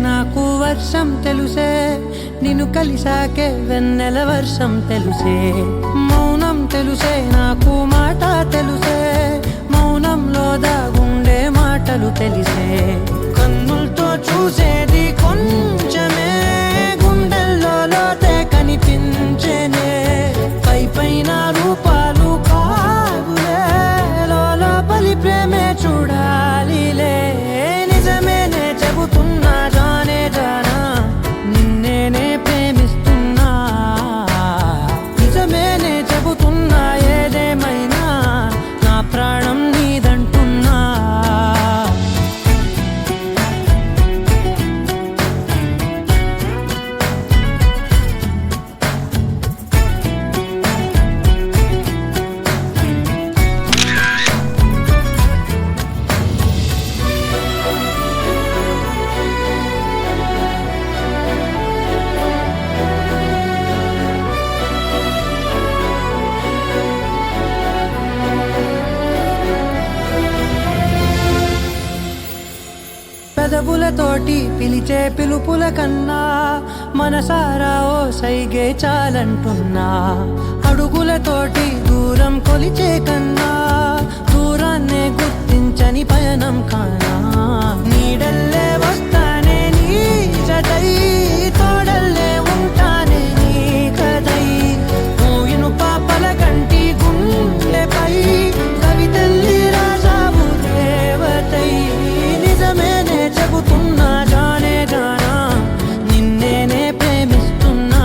నాకు వర్షం తెలుసే, నిన్ను కలిసాకే వెన్నెల వర్షం తెలుసే. మౌనం తెలుసే నాకు మాట తెలుసే, మౌనంలో దాగుండే మాటలు తెలిసే. కన్నులతో చూసేది కొంచెమే, గుండెల్లో లోతే కనిపించేనే. పై పైన రూపాలు కాదులే, లోపలి ప్రేమే చూడాలిలే. నిజమేనే చెబుతున్నా జానే జానా, నిన్నేనే ప్రేమిస్తున్నా. నిజమేనే చెబుతున్నా ఏదేమైనా, నా ప్రాణం నీదంటున్నా. పెదవులతోటి పిలిచే పిలుపుల కన్నా, మనసారా ఓ సైగే చాలంటున్నా. అడుగులతోటి దూరం కొలిచే కన్నా, దూరాన్నే గుర్తించని పయనం కానా. నీడల్లే వస్తానే నీ జతై, తోడల్లే ఉంటానే నీ కదై. మూయిను పాపల కంటి గుండెపై, కవితల్లి రాజావు దేవతై. నిజమేనే చెబుతున్నా జానే జానా, నిన్నేనే ప్రేమిస్తున్నా.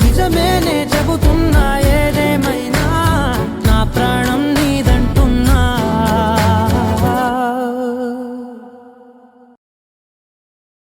నిజమేనే చెబుతున్నా